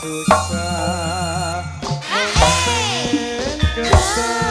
susah pengen ketemu.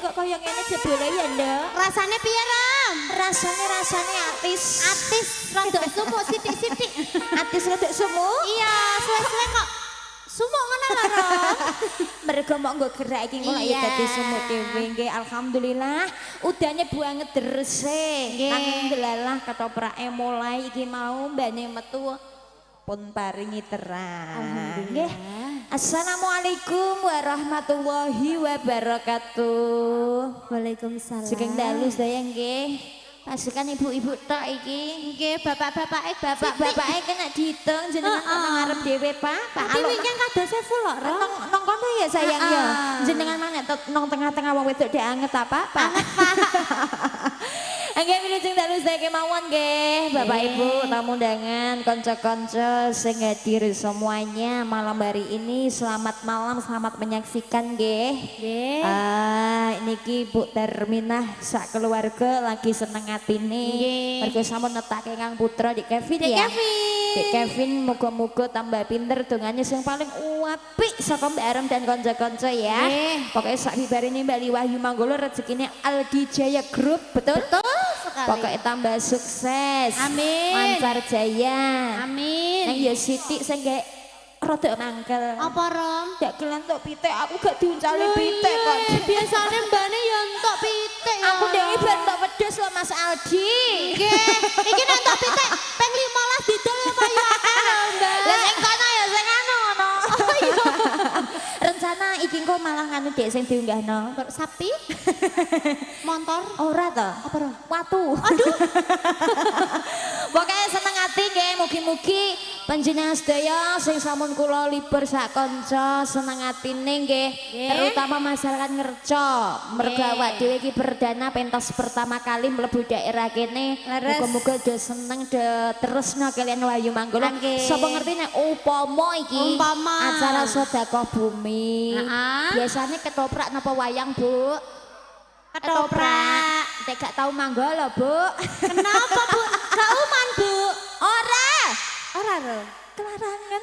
Kok koyo ngene jebule ya, Nduk. Rasane piye, Ram? Rasane atis. Atis rada sumuk sithik-sithik. Atis rada sumuk? Iya, suwe-suwe kok sumuk ngono lho, Ram. Mergo mok nggo gerak iki kok ya dadi sumuk dhewe nggih. Alhamdulillah udane banget derese. Nanging delalah ketoprake mulai iki mau mbane metu pun paringi terang. Nggih. Assalamualaikum warahmatullahi wabarakatuh. Waalaikumsalam. Sugeng dalu sedaya nggih. pasukan ibu-ibu tok iki. Nggih, bapak-bapak Bapak-bapake kena diitung jenengan nang ngarep dhewe, Pak. Pak Tapi Alok. wingi kadose full lho, Ro. Nang kono ya sayang ya. Jenengan mana nang tengah-tengah wong wedok dhek anget apa, Pak? Nggih wilujeng dalu saya kemauan nggih Bapak Ibu tamu undangan kanca-kanca sing hadir semuanya malam hari ini selamat malam selamat menyaksikan nggih. Nggih. Niki Bu Terminah sak keluarga lagi seneng atine. Mergo sampun netake Kang Putra Dik Kevin ya. Dik Kevin muga-muga tambah pinter dongane sing paling apik saka Mbak Arem dan kanca-kanca ya. Pokoknya sak bibarine Mbak Liwahyu Manggolo rezekine Aldi Jaya Group betul? Sekali. Pokoknya tambah sukses. Amin. Lancar jaya. Amin. Nang ya Siti sing gak rada mangkel. Apa, Rom? Gak kelantuk pitik, aku gak diuncali pitik kok. Biasane mbane ya entuk pitik ya. Aku dewe ben entuk wedhus lho Mas Aldi. Nggih. Iki nek entuk pitik ping 15 didol ya payu akeh lho, Mbak. Lah sing kono ya sing anu ngono. Oh iya. Rencana iki engko malah nganu Dek sing diunggahno. Sapi? Motor? Ora to? Apa, Ro? Watu. Aduh. Pokoknya seneng hati nggih, mugi-mugi panjenengan sedaya sing sampun kula libur sak kanca seneng atine nggih. Terutama masyarakat Ngerco. Mergo awak dhewe iki perdana pentas pertama kali mlebu daerah kene. Muga-muga do seneng do terusno kalian Wahyu Manggolo. Sapa ngerti nek upama iki acara sedekah bumi. Biasanya ketoprak napa wayang, Bu? Ketoprak. Nek gak tau manggolo, Bu. Kenapa, Bu? Gak uman, Bu. Ora. Ora, Ro. Kelarangan.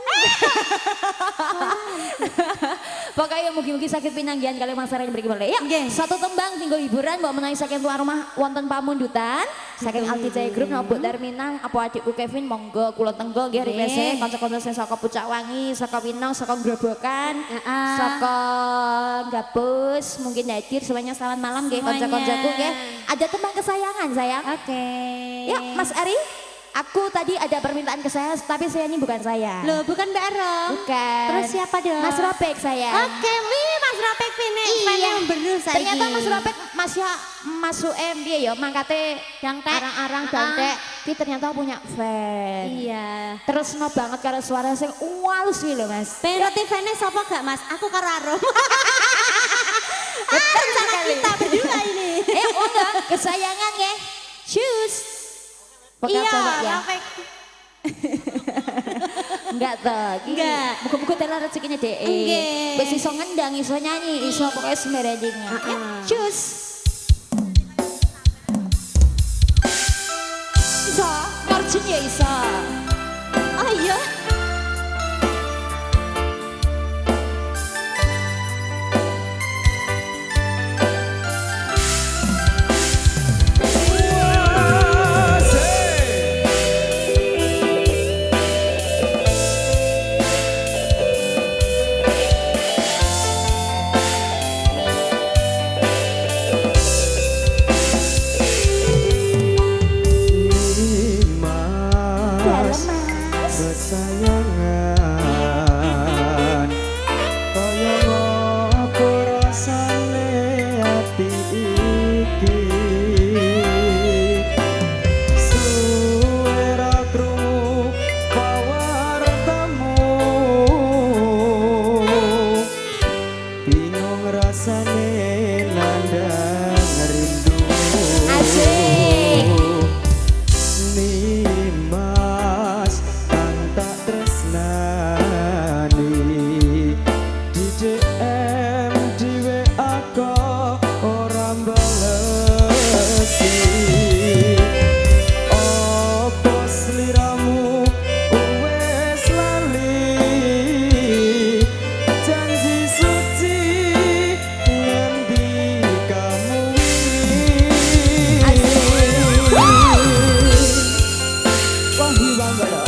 Pokoknya mugi-mugi sakit pinanggihan kali masyarakat yang beri boleh. Ya, satu tembang tinggal hiburan mbak menawi saking tuan rumah wonten pamundutan. Saking Aldi Jaya Group nopo Darminang apa adikku Kevin monggo kula tenggo nggih request kanca-kanca sing saka Pucak Wangi, saka Winong, saka Grobogan, saka Gabus mungkin hadir semuanya selamat malam nggih kanca-kancaku nggih. Ada tembang kesayangan sayang. Oke. Ya, Mas Ari. Aku tadi ada permintaan ke saya, tapi saya ini bukan saya. Loh, bukan Mbak Rom? Bukan. Terus siapa dong? Mas Ropek saya. Oke, Mas Ropek pine. Iya. Yang bener saya. Ternyata Mas Ropek masuk dia ya, mangkate arang-arang dantek. Dia ternyata punya fan. Iya. Terus no banget karena suara sing walus iki lho Mas. Pengerti fans sapa gak Mas? Aku karo Arum. Rencana Kita berdua ini. Enggak, kesayangan ya. Choose. Pokoknya Iya, coba ya. Ropek. Enggak toh. Enggak. Muga-muga telah rezekinya DE. Nggih. Wis iso ngendang, iso nyanyi, iso pokoknya semerendingnya. Cus. Iso, margin ya iso. Oh iya. Kesayangan kaya ngopo rasane ati iki suwe ra krungu pawartamu bingung rasane nandang rindu Asik. Nimas tak tresnani di DM di WA kok ora balesi opo sliramu wes lali janji suci ngendi kamu Wahyu Manggolo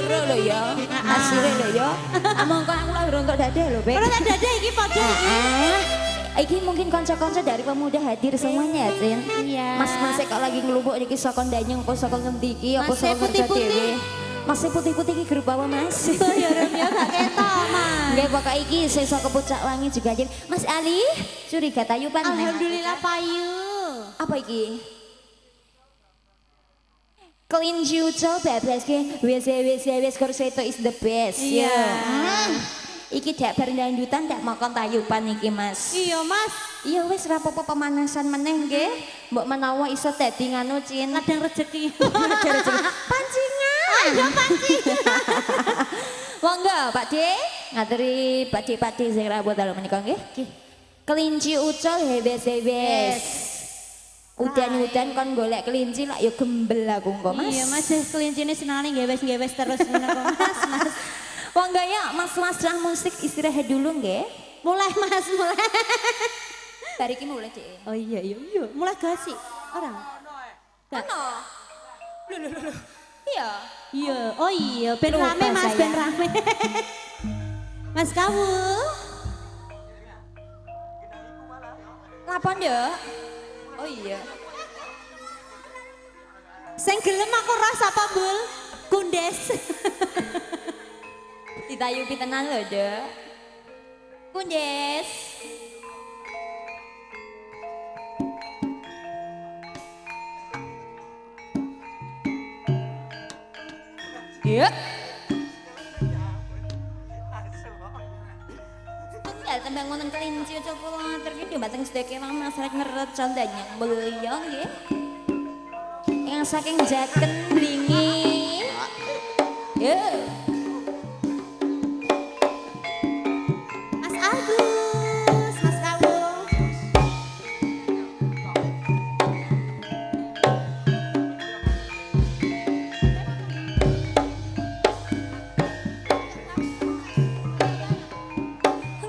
loro lho ya. Asire lho ya. Among kok aku lahir untuk dada lho, Bek. Ora tak dada iki padha iki. Iki mungkin kanca-kanca dari pemuda hadir semuanya, Cin. Iya. Mas kok lagi ngelubuk niki saka Danyeng apa saka ngendi iki apa Mas, saka kerja putih-putih. dhewe. Mas putih-putih iki grup apa, Mas? Oh ya Ram ya gak ketok, Mas. Nggih pokok iki sesuk ke Pucak Wangi juga hadir. Mas Ali, curiga tayuban. Alhamdulillah payu. Apa iki? Kelinci ucul bebas ke wes korseto is the best. Iya. Ya. Iki dak berdangdutan dak makan tayuban iki Mas. Iya, Mas. Iya wis rapopo pemanasan meneh nggih. Mbok menawa iso dadi nganu Cin. Ladang rezeki. Pancingan. Ayo pancingan. Monggo Pak D, ngaturi Pak D sing rawuh dalu menika nggih. Kelinci ucul hebes. Udan-udan kon golek kelinci lak ya gembel aku engko Mas. Iya, Mas, kelincine senengane gewes terus ngono kok, Mas. Monggo ya Mas dah musik istirahat dulu nggih. Mulai, Mas, mulai. Bar iki mulai Dik. Oh iya. Mulai gasi. Orang. Ono. Lho. Iya. Iya. Oh iya, ben Lupa rame, Mas, saya. ben rame. Mas Kawul. Lapon ya? Oh iya. Sing gelem aku rasa apa, Bul? Kundes. Ditayupi tenan lho, Dek. Kundes. Iya. Tunggal tembang wonten kelinci coba terki dhumateng sedaya kemawon masyarakat ngeret condanya mulya nggih. Yang saking jaken blingi. Ya. Mas Agus, Mas Kawul.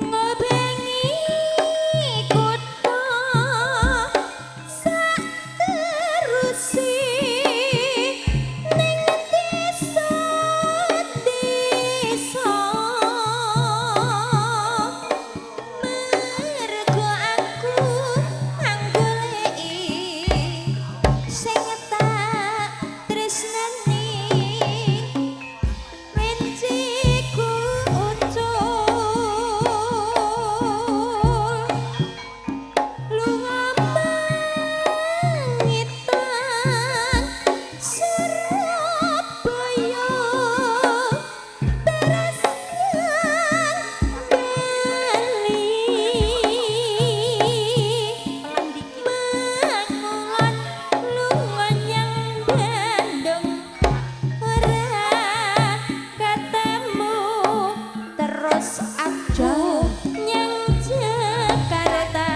Ngobengi kutha sak terusi ning desa mergo aku anggoleki sing tak tresnani Menciku ucul Luambangitan Surabaya Teraskan Bali Mangulan luanyang Bandung ora ketemu terus aku nyang Jakarta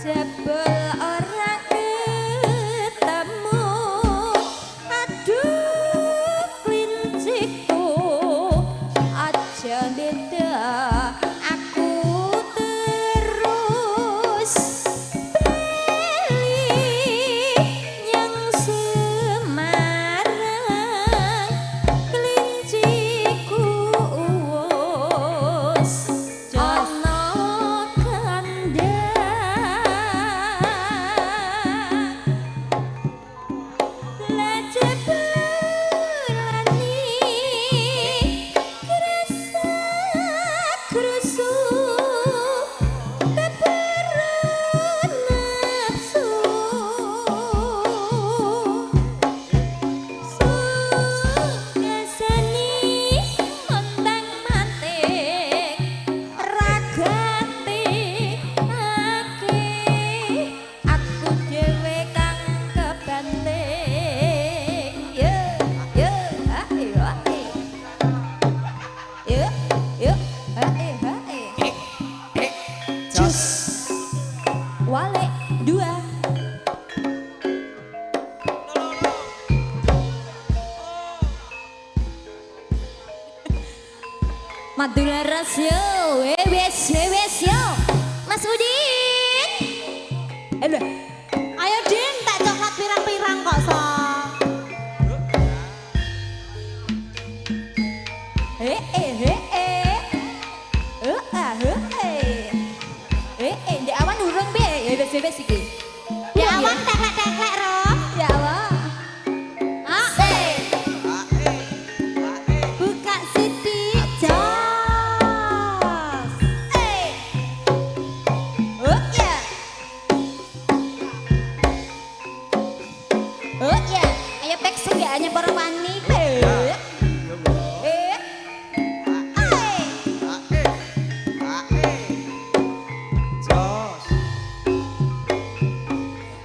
jebul ora ketemu aduh klinciku aja beda aku terus yang Semarang kelinciku us ana kandang lajebulani kerasa kerusu keberan nafsu Sugasani ontang mantik ragati ake aku dhewe kang kebanting yo ae yo ae jus wale dua Madura rasyo, wes yo, Mas Udin. Ayo, Din, tak coklat pirang-pirang kok, Son. Gak hanya para wanita. Jos.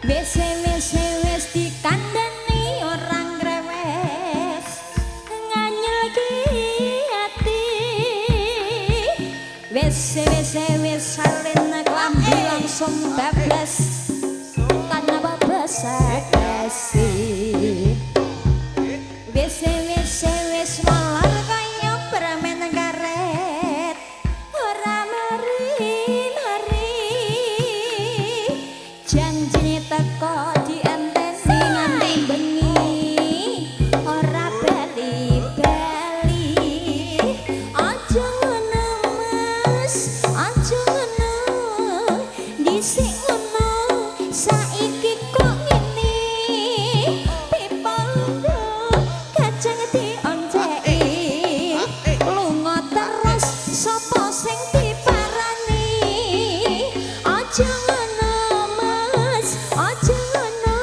Wes dikandani orang grewes nganyel ki ati. Wes salin klambi langsung bablas tanpa basa-basi. Wes malar kaya permen karet ora mari-mari. Janjine teko dienteni nganti bengi ora bali-bali. Aja ngono Mas, aja ngono dhisik ngono saiki kok ngene. Pipondo kacang dionceki lunga terus sapa sing diparani. Aja ngono Mas, aja ngono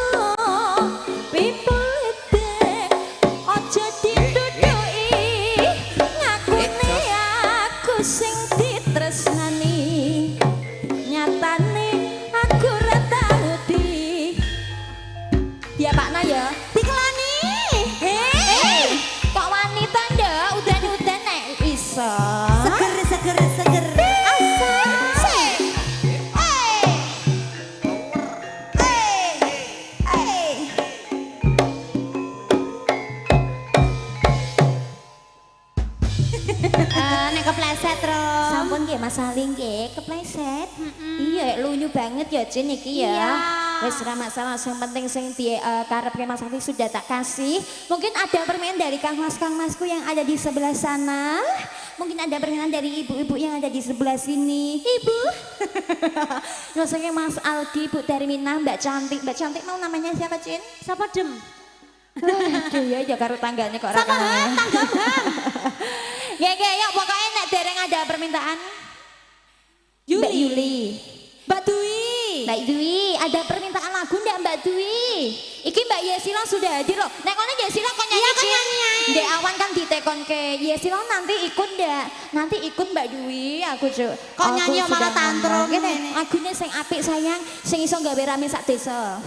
pipulite aja dituduki ngakune aku sing ditresnani. Nyatane aku ora tau ya Pak Na ya dikelani. Kok wanita ndak udan-udan nek iso. Seger. Asik. Nek kepleset terus. Sampun nggih Mas Saling nggih kepleset. Iya lunyu banget ya Jin iki ya. Iya. Wis ora masalah, yang penting sing dikarepke Mas Sakti sudah tak kasih. Mungkin ada permainan dari Kang Masku yang ada di sebelah sana. Mungkin ada permainan dari ibu-ibu yang ada di sebelah sini. Ibu. Maksudnya Mas Aldi, Bu Termina, Mbak Cantik. Mbak Cantik mau namanya siapa Cin? Siapa Dem? Aduh ya karo tanggane kok ora Sama kenal. tangga Bang. Ya pokoknya nek dereng ada permintaan. Mbak Yuli. Mbak Dwi. Mbak Dwi, ada permintaan lagu ndak Mbak Dwi? Iki Mbak Yesila sudah hadir loh. Nek kono Yesila kok nyanyi? Iya, kok nyanyi. Ndek awan kan ditekon ke Yesila nanti ikut ndak? Nanti ikut Mbak Dwi, aku Cuk. Kok nyanyi malah tantrum Ngene, ngene. lagune sing apik sayang, sing iso gawe rame sak desa.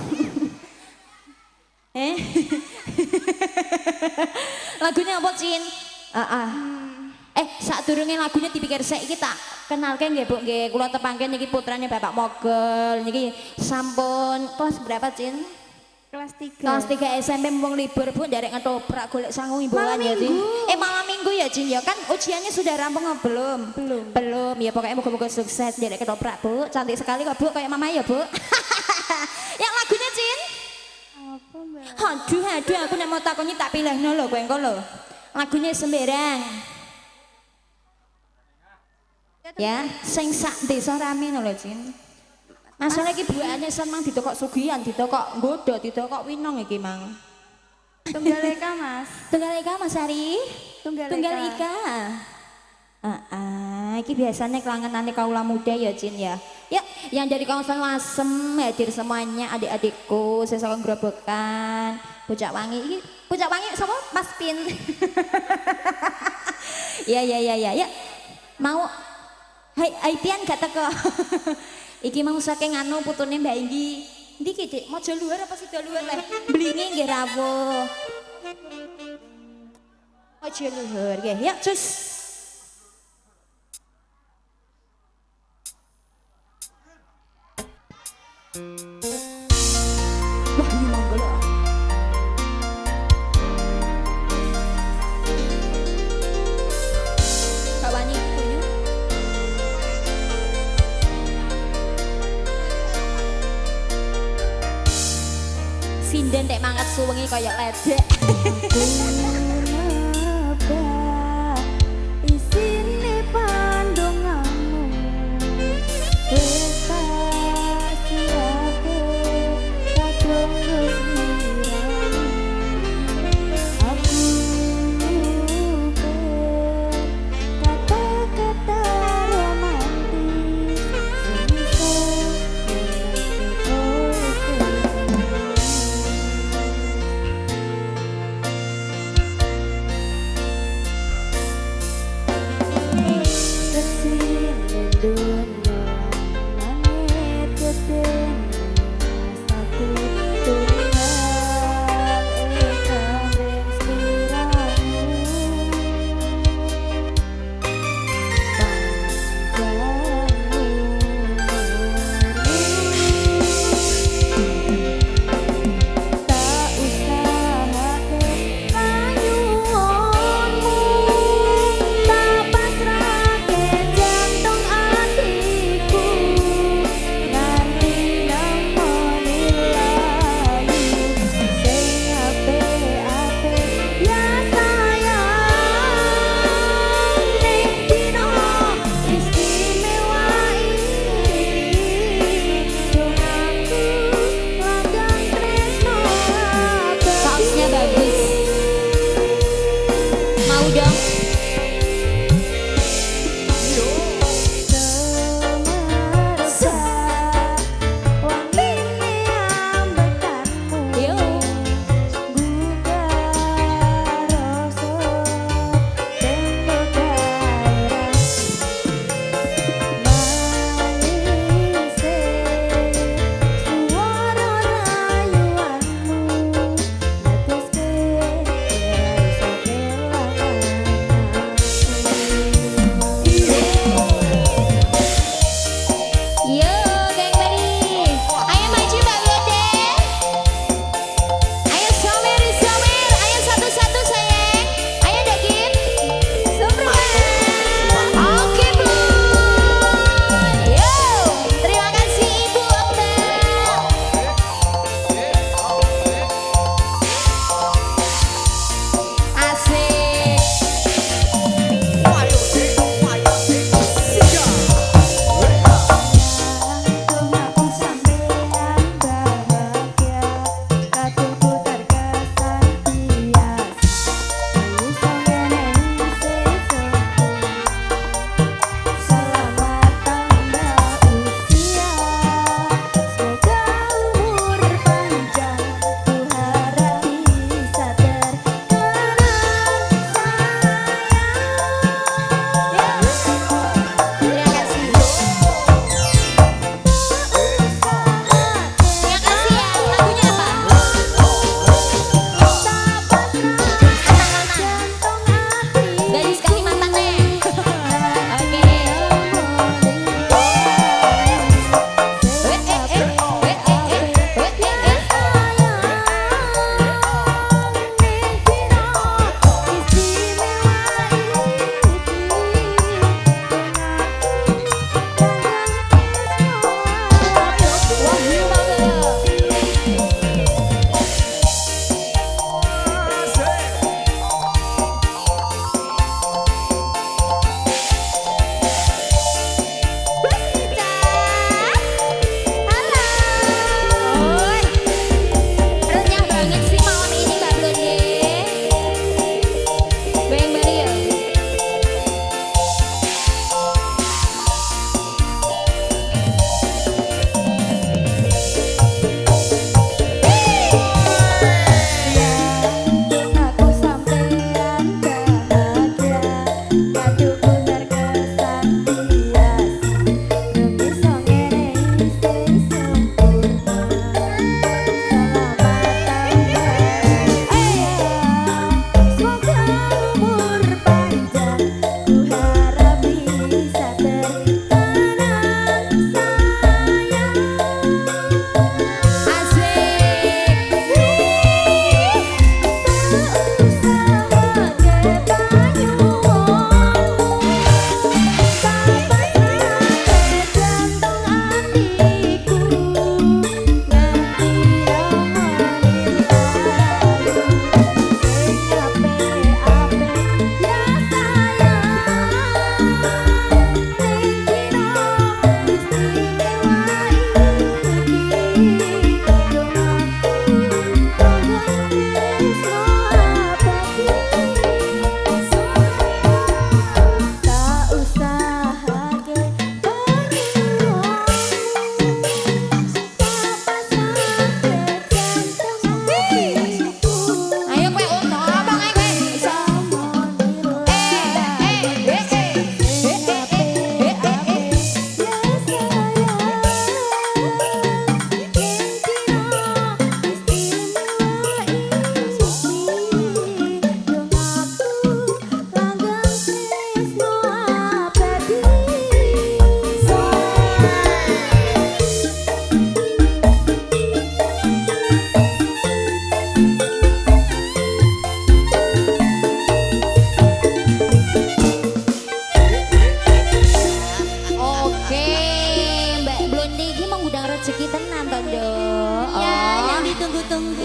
Lagunya apa, Cin? Sadurunge lagunya dipikir sik iki tak kenalke nggih Bu nggih. Kula tepangke niki putrane Bapak Mogel. Niki sampun kelas berapa, Cin? Kelas 3. Kelas 3 SMP mumpung libur Bu nderek ngetoprak golek sangu imbuhan ya, Cin. Malam Minggu ya, Cin ya. Kan ujiannya sudah rampung apa belum? Belum. Ya pokoknya moga-moga sukses nderek ketoprak, Bu. Cantik sekali kok, Bu. Kayak Mama ya, Bu. Yang lagunya, Cin? Apa Mbak? Aduh, aku nek mau takoni tak pilihno lho kowe engko lho. Lagunya sembarang. Ya, sing sak desa rame lho, Cin. Masalah iki buane seneng ditokok sugihan, ditokok nggodho, ditokok winong iki, Mang. Tunggal Eka Mas. Tunggal Ika Mas Ari. Tunggal Ika. Iki biasanya kelangenane kaula muda ya, Cin ya. Ya, yang dari kawasan Lasem hadir semuanya, adik-adikku, sesama Grobogan, Pucak Wangi. Iki Pucak Wangi sapa? Mas Pin. Ya. Mau Hai Pian gak teko. Iki mau saking anu putune Mbak Inggi. Ndi Dik, mojo luar apa sida luar leh? Blingi nggih rawuh. Mojo luhur nggih. Ya, cus. Wah, ini monggo lho. Kawani kuyu. Sinden nek mangat suwengi kaya ledek. Isine pandonganmu Bekasiake kadung nusirani Aku kata-kata romantis Sebisa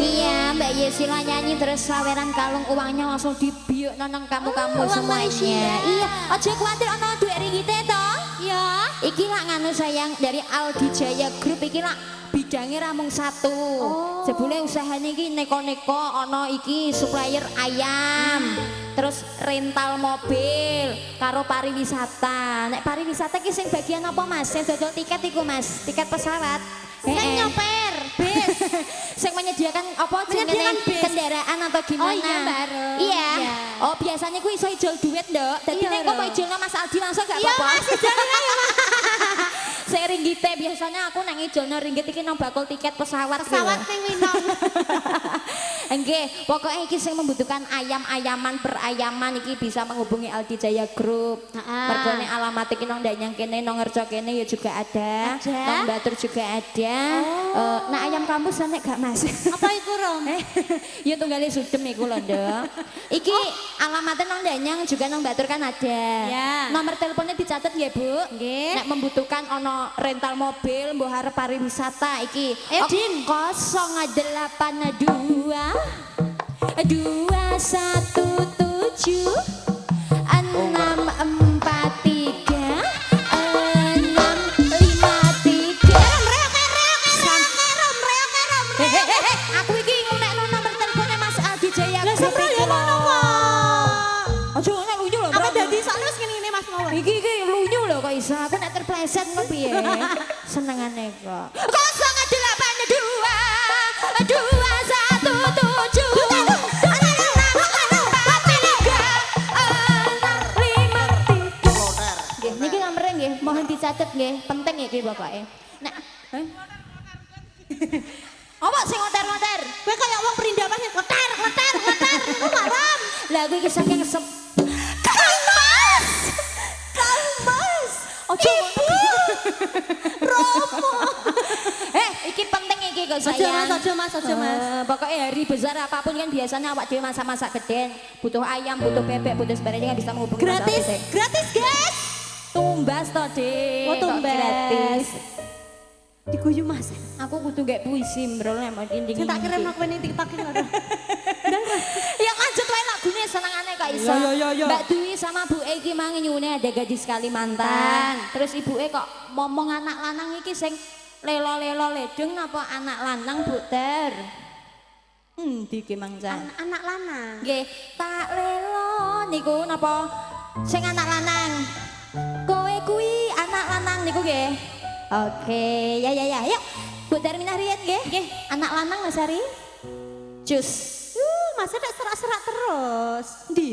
Iya, Mbak Yesila nyanyi terus saweran kalung uangnya langsung dibiuk nonong kamu-kamu uang semuanya. Malaysia. Iya, aja khawatir ono duit ringgite toh. Ya. Iki lah nganu sayang dari Aldi Jaya Group iki lah bidangnya ramung satu. Jebule usahanya iki neko-neko ono iki supplier ayam. Terus rental mobil karo pariwisata. Nek pariwisata ki sing bagian apa Mas? Sing dodol tiket iku Mas, tiket pesawat. Sing nyoper bis. Sing menyediakan apa jenenge kendaraan atau gimana? Oh iya bareng. Iya. Iya. Oh biasanya ku iso ijol duit, Nduk. Dadi nek kok mau ijolno Mas Aldi langsung gak apa-apa. Iya Mas ijolno ya Mas. Saya ringgite biasanya aku nang ijolno ringgit iki nang bakul tiket pesawat. Pesawat ning Winong. Nggih, pokoknya iki sing membutuhkan ayam-ayaman perayaman iki bisa menghubungi Aldi Jaya Group. Mergone alamat iki nang Danyang kene, nang Ngerco kene ya juga ada. Nang Batur juga ada. Nah ayam kampus nek gak Mas. Apa iku Rom? Ya tunggale sudem iku lho, Nduk. Iki alamatnya nang Danyang juga nang Batur kan ada. Ya. Nomor teleponnya dicatat ya, Bu. Nggih. Nek membutuhkan ono rental mobil, mbok arep pariwisata iki. Ayo, Din. 082 217 Aku iki ngunekno nomor teleponnya Mas Aldi Jaya. Lah sampe ya ngono kok. Aja nek lunyu lho. Apa dadi sakno wis ngene Mas mawon. Iki lunyu lho kok iso. Aku nek terpleset kok piye. Senengane kok. 082 217 niki nomere nggih, mohon dicatet nggih, penting iki pokoke. Nek apa sing ngoter-ngoter? Kowe kaya wong perindapan ngoter. Haram. Lah aku iki saking Kang Mas. Ojo Romo. iki penting iki kok sayang. Ojo Mas. Pokoknya hari besar apapun kan biasanya awak dhewe masak-masak geden, butuh ayam, butuh bebek, butuh sebagainya kan bisa menghubungi Mas Aldi. Gratis guys. Tumbas toh, Dik. Oh, Kok tumbas. gratis. Diguyu Mas. Aku kudu gak puisi, bro, nek mau dinding. Sing tak kirim aku ning TikTok iki lho. Ya lanjut wae lagune senengane kok iso. Ya. Mbak Dwi sama Bu Eki mang nyuwune ada gadis Kalimantan. Terus ibuke kok ngomong anak lanang iki sing lelo-lelo ledeng napa anak lanang Bu Ter? Iki mang jan. Anak lanang. Nggih, tak lelo niku napa sing anak lanang. Kowe kuwi anak lanang niku nggih. Oke, ya. Yuk. Bu Terminah riyen nggih. Nggih, anak lanang Mas Ari. Jus. Masa nek serak-serak terus. Ndi?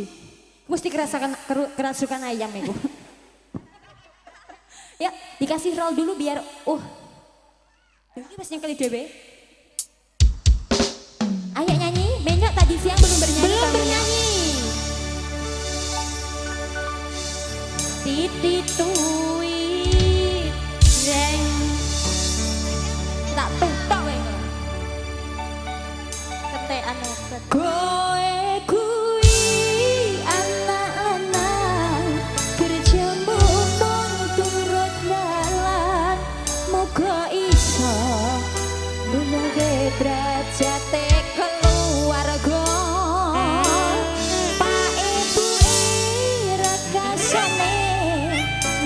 Mesti kerasukan ayam iku. Ya, dikasih roll dulu biar ini pas yang kali dhewe. Ayo nyanyi, Menyok tadi siang belum bernyanyi. Belum bernyanyi. Titituit jeng tak tutok kowe. Ketekan Kowe kuwi anak lanang kerja mumpung turut dalan moga iso nulunge derajate keluarga Pak Ibu rekasane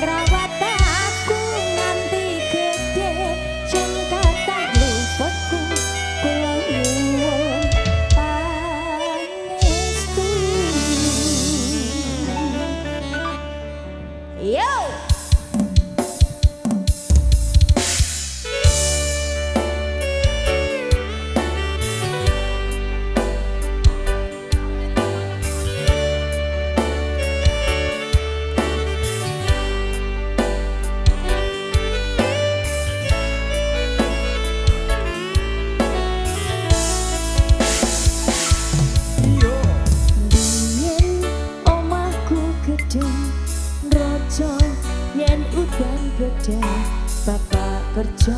ngrawat aku nganti gede jan kathah luputku kula nyuwun pangestu. Yo. Biyen omahku gedhe raja yen udan gedhe bapak kerja